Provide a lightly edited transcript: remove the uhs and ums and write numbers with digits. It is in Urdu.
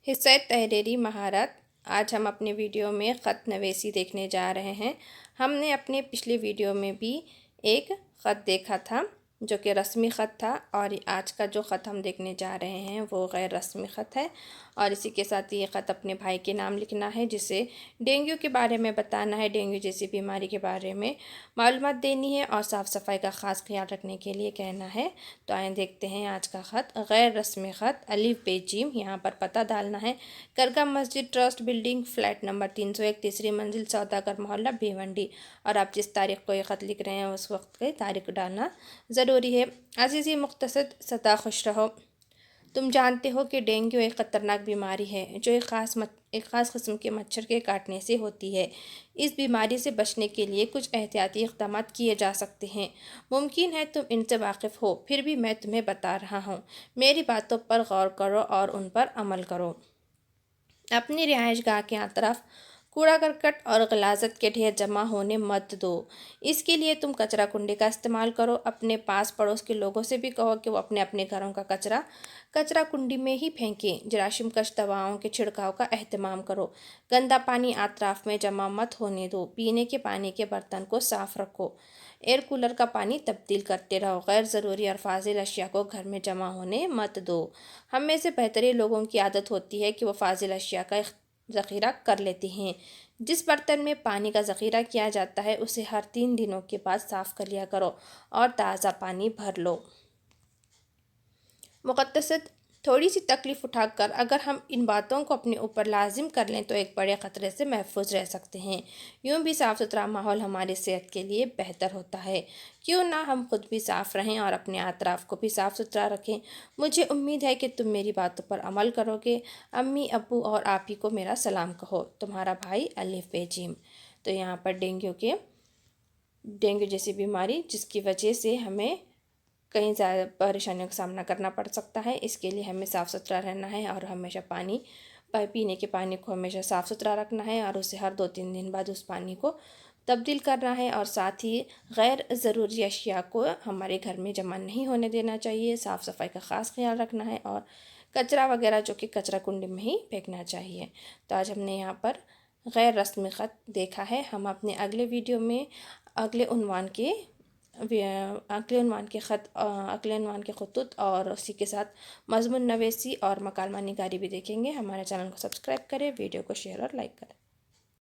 حصہ تحریری مہارت۔ آج ہم اپنے ویڈیو میں خط نویسی دیکھنے جا رہے ہیں۔ ہم نے اپنے پچھلے ویڈیو میں بھی ایک خط دیکھا تھا جو کہ رسمی خط تھا، اور آج کا جو خط ہم دیکھنے جا رہے ہیں وہ غیر رسمی خط ہے، اور اسی کے ساتھ یہ خط اپنے بھائی کے نام لکھنا ہے، جسے ڈینگو کے بارے میں بتانا ہے، ڈینگو جیسی بیماری کے بارے میں معلومات دینی ہے، اور صاف صفائی کا خاص خیال رکھنے کے لیے کہنا ہے۔ تو آئیں دیکھتے ہیں آج کا خط۔ غیر رسمی خط، الف بے جیم۔ یہاں پر پتہ ڈالنا ہے، کرگم مسجد ٹرسٹ بلڈنگ، فلیٹ نمبر 301، تیسری منزل، سوداگر محلہ، بھیونڈی۔ اور آپ جس تاریخ کو یہ خط لکھ رہے ہیں اس وقت کی تاریخ ڈالنا ضروری ہے۔ عزیزی مختصر، سدا خوش رہو۔ تم جانتے ہو کہ ڈینگو ایک خطرناک بیماری ہے جو ایک خاص قسم کے مچھر کے کاٹنے سے ہوتی ہے۔ اس بیماری سے بچنے کے لیے کچھ احتیاطی اقدامات کیے جا سکتے ہیں۔ ممکن ہے تم ان سے واقف ہو، پھر بھی میں تمہیں بتا رہا ہوں۔ میری باتوں پر غور کرو اور ان پر عمل کرو۔ اپنی رہائش گاہ کے اطراف کوڑا کرکٹ اور غلاظت کے ڈھیر جمع ہونے مت دو۔ اس کے لیے تم کچرا کنڈی کا استعمال کرو۔ اپنے پاس پڑوس کے لوگوں سے بھی کہو کہ وہ اپنے اپنے گھروں کا کچرا کنڈی میں ہی پھینکیں۔ جراثیم کش دواؤں کے چھڑکاؤ کا اہتمام کرو۔ گندا پانی اطراف میں جمع مت ہونے دو۔ پینے کے پانی کے برتن کو صاف رکھو۔ ایئر کولر کا پانی تبدیل کرتے رہو۔ غیر ضروری اور فاضل اشیاء کو گھر میں جمع ہونے مت دو۔ ہم میں سے بہترین لوگوں کی عادت ہوتی ہے کہ وہ فاضل اشیاء کا ذخیرہ کر لیتے ہیں۔ جس برتن میں پانی کا ذخیرہ کیا جاتا ہے اسے ہر 3 دنوں کے بعد صاف کر لیا کرو اور تازہ پانی بھر لو۔ مقتصد، تھوڑی سی تکلیف اٹھا کر اگر ہم ان باتوں کو اپنے اوپر لازم کر لیں تو ایک بڑے خطرے سے محفوظ رہ سکتے ہیں۔ یوں بھی صاف ستھرا ماحول ہماری صحت کے لیے بہتر ہوتا ہے۔ کیوں نہ ہم خود بھی صاف رہیں اور اپنے اطراف کو بھی صاف ستھرا رکھیں۔ مجھے امید ہے کہ تم میری باتوں پر عمل کرو گے۔ امی، ابو اور آپ ہی کو میرا سلام کہو۔ تمہارا بھائی، الف بے جیم۔ تو یہاں پر ڈینگو جیسی بیماری جس کی وجہ سے ہمیں کئی زیادہ پریشانیوں کا سامنا کرنا پڑ سکتا ہے، اس کے لیے ہمیں صاف ستھرا رہنا ہے اور ہمیشہ پینے کے پانی کو ہمیشہ صاف ستھرا رکھنا ہے، اور اسے ہر 2-3 دن بعد اس پانی کو تبدیل کرنا ہے، اور ساتھ ہی غیر ضروری اشیاء کو ہمارے گھر میں جمع نہیں ہونے دینا چاہیے۔ صاف صفائی کا خاص خیال رکھنا ہے، اور کچرا وغیرہ جو کہ کچرا کنڈی میں ہی پھینکنا چاہیے۔ تو آج ہم نے یہاں پر غیر رسمی خط دیکھا ہے۔ ہم اپنے اگلے ویڈیو میں اگلے عنوان کے خطوط اور اسی کے ساتھ مضمون نویسی اور مکالمہ نگاری بھی دیکھیں گے۔ ہمارے چینل کو سبسکرائب کریں، ویڈیو کو شیئر اور لائک کریں۔